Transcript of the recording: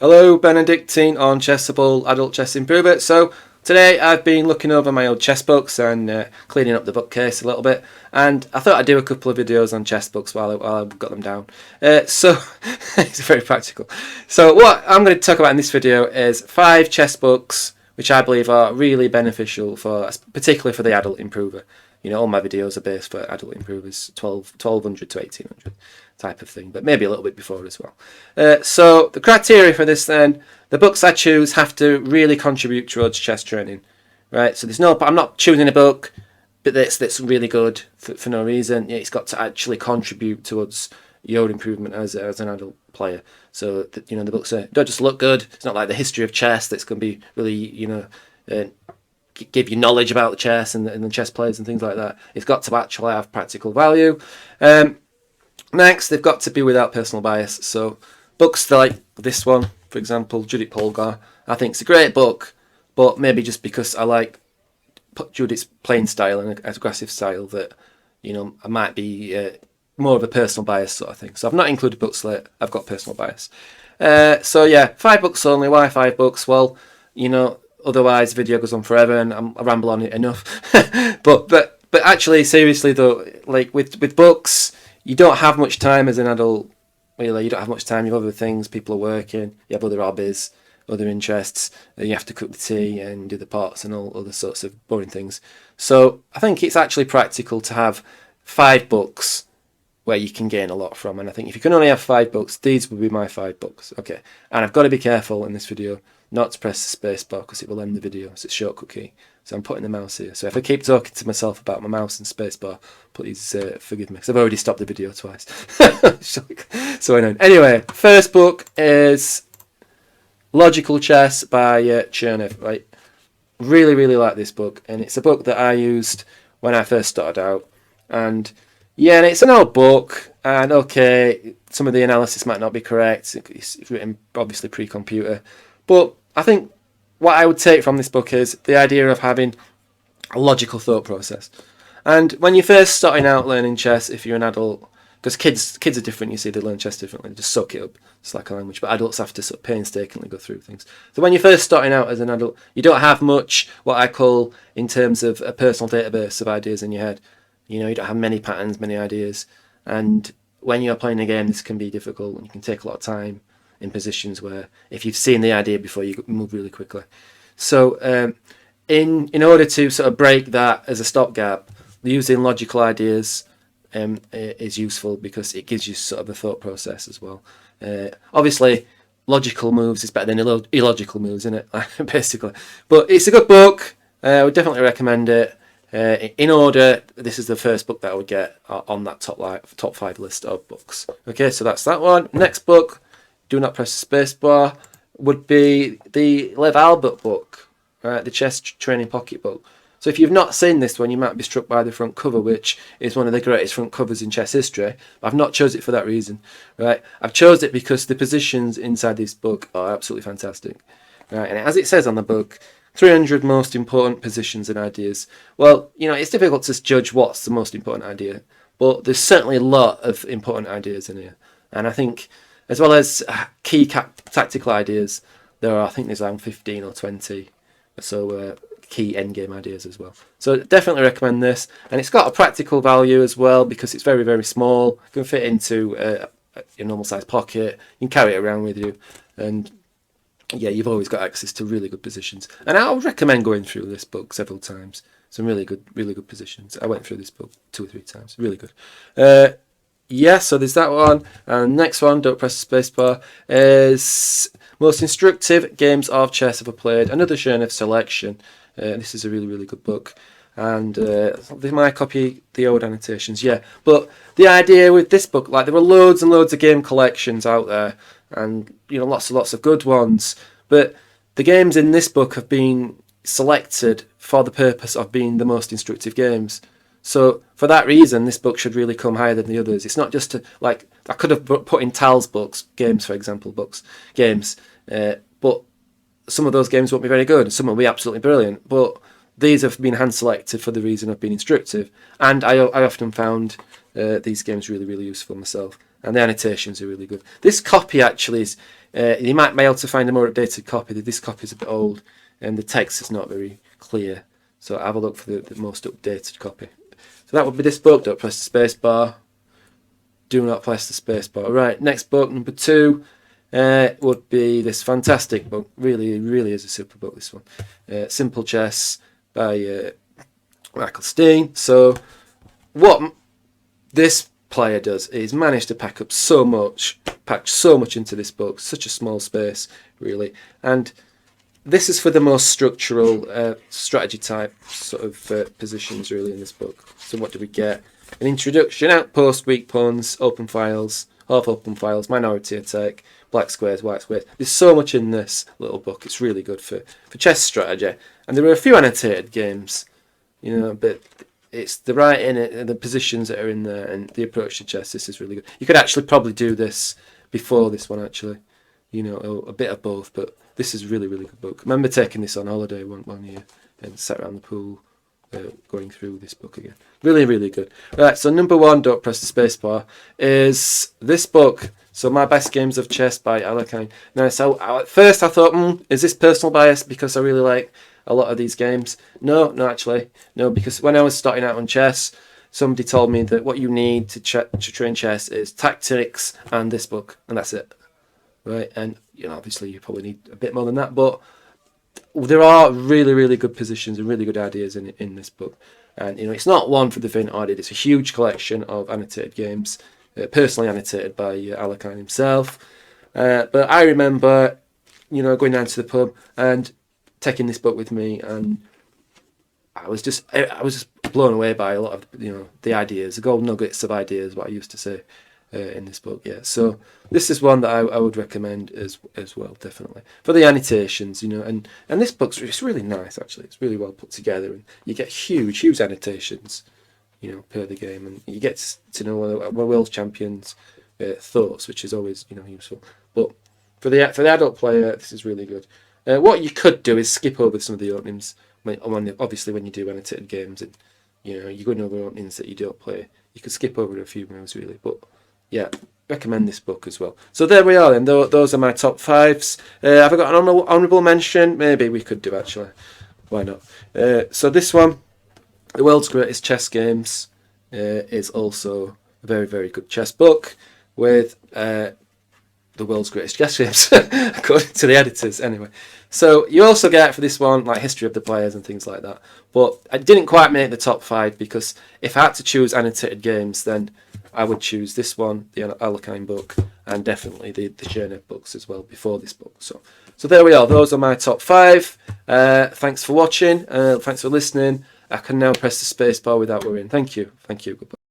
Hello, Benedictine on Chessable Adult Chess Improver. So today I've been looking over my old chess books and cleaning up the bookcase a little bit, and I thought I'd do a couple of videos on chess books while I got them down. So it's very practical. So what I'm going to talk about in this video is 5 chess books which I believe are really beneficial for, particularly for the adult improver. You know, all my videos are based for adult improvers, 1200 to 1800 type of thing, but maybe a little bit before as well. So the criteria for this then, the books I choose have to really contribute towards chess training, right? So I'm not choosing a book but that's really good for no reason. It's got to actually contribute towards your improvement as an adult player. So the books don't just look good. It's not like the history of chess that's going to be really give you knowledge about the chess and the chess players and things like that. It's got to actually have practical value. Next, they've got to be without personal bias. So books like this one, for example, Judith Polgar, I think it's a great book, but maybe just because I like Judith's playing style and aggressive style that, I might be more of a personal bias sort of thing. So I've not included books like I've got personal bias. So yeah, 5 books only. Why 5 books? Well, otherwise the video goes on forever and I ramble on it enough. but actually, seriously though, like with books, you don't have much time as an adult. Really, you don't have much time. You have other things. People are working. You have other hobbies, other interests. You have to cook the tea and do the pots and all other sorts of boring things. So I think it's actually practical to have 5 books where you can gain a lot from. And I think if you can only have 5 books, these would be my 5 books. Okay, and I've got to be careful in this video not to press the space bar because it will end the video. It's a shortcut key. So I'm putting the mouse here. So if I keep talking to myself about my mouse and space bar, please forgive me because I've already stopped the video twice. So annoying. Anyway, first book is Logical Chess by Chernev. Right, really, really like this book, and it's a book that I used when I first started out. And yeah, and it's an old book, and okay, some of the analysis might not be correct. It's written obviously pre-computer, but I think what I would take from this book is the idea of having a logical thought process. And when you're first starting out learning chess, if you're an adult, because kids are different, you see, they learn chess differently, they just suck it up, it's like a language, but adults have to sort of painstakingly go through things. So when you're first starting out as an adult, you don't have much, what I call, in terms of a personal database of ideas in your head. You don't have many patterns, many ideas, and when you're playing a game, this can be difficult, and you can take a lot of time in positions where if you've seen the idea before, you move really quickly. So in order to sort of break that as a stopgap, using logical ideas is useful because it gives you sort of a thought process as well. Obviously, logical moves is better than illogical moves, isn't it? Basically. But it's a good book. I would definitely recommend it. In order, this is the first book that I would get on that top 5 list of books. Okay, so that's that one. Next book, do not press the space bar, would be the Lev Albert book, right? The Chess Training Pocket book. So if you've not seen this one, you might be struck by the front cover, which is one of the greatest front covers in chess history. I've not chose it for that reason, right? I've chose it because the positions inside this book are absolutely fantastic, right? And as it says on the book, 300 most important positions and ideas. Well, it's difficult to judge what's the most important idea, but there's certainly a lot of important ideas in here. And I think, as well as key tactical ideas, there's around 15 or 20 or so key endgame ideas as well. So definitely recommend this. And it's got a practical value as well because it's very, very small. You can fit into a normal size pocket. You can carry it around with you. And yeah, you've always got access to really good positions. And I would recommend going through this book several times. Some really good positions. I went through this book 2 or 3 times. Really good. Yeah, so there's that one. And next one, don't press the spacebar, is Most Instructive Games of Chess Ever Played. Another Chernev selection. This is a really, really good book. And my copy, the old annotations, yeah. But the idea with this book, like there were loads and loads of game collections out there, and lots and lots of good ones. But the games in this book have been selected for the purpose of being the most instructive games. So for that reason, this book should really come higher than the others. It's not just I could have put in Tal's books, games for example, games, but some of those games won't be very good. Some will be absolutely brilliant, but these have been hand selected for the reason of being instructive. And I often found these games really, really useful myself. And the annotations are really good. This copy actually You might be able to find a more updated copy. This copy is a bit old and the text is not very clear. So have a look for the most updated copy. So that would be this book. Don't press the space bar. Do not press the space bar. Right, next book, number 2, would be this fantastic book. Really, really is a super book, this one. Simple Chess by Michael Steen. So what this player does is manage to pack so much into this book, such a small space, really. And this is for the most structural strategy type sort of positions, really, in this book. So what do we get? An introduction, outpost, weak pawns, open files, half open files, minority attack, black squares, white squares. There's so much in this little book. It's really good for chess strategy. And there are a few annotated games, you know, but it's the writing, the positions that are in there, and the approach to chess. This is really good. You could actually probably do this before this one, actually. You know, a bit of both, but this is a really, really good book. I remember taking this on holiday one year and sat around the pool going through this book again. Really, really good. Right, so number 1, don't press the space bar, is this book. So My Best Games of Chess by Alekhine. Now, so at first I thought, is this personal bias because I really like a lot of these games? No, actually. No, because when I was starting out on chess, somebody told me that what you need to train chess is tactics and this book, and that's it. Right, and you know, obviously you probably need a bit more than that, but there are really, really good positions and really good ideas in this book. And you know, it's not one for the faint-hearted. It's a huge collection of annotated games, personally annotated by Alekhine himself. But I remember, you know, going down to the pub and taking this book with me, and I was just blown away by a lot of, you know, the ideas, the gold nuggets of ideas, what I used to say in this book. Yeah, so this is one that I would recommend as well, definitely, for the annotations, you know, and this book's it's really nice, actually. It's really well put together, and you get huge annotations, you know, per the game, and you get to know world champions' thoughts, which is always, you know, useful. But for the adult player, this is really good. What you could do is skip over some of the openings. Obviously, when you do annotated games, and you know, you're going over openings that you don't play, you could skip over a few moves, really. But yeah, recommend this book as well. So there we are then. Those are my top 5s. Have I got an honourable mention? Maybe we could do, actually. Why not? So this one, The World's Greatest Chess Games, is also a very, very good chess book with the world's greatest chess games, according to the editors, anyway. So you also get for this one like history of the players and things like that. But I didn't quite make the top 5 because if I had to choose annotated games, then I would choose this one, the Alekhine book, and definitely the Chernev books as well before this book. So there we are. Those are my top 5. Thanks for watching. Thanks for listening. I can now press the space bar without worrying. Thank you. Goodbye.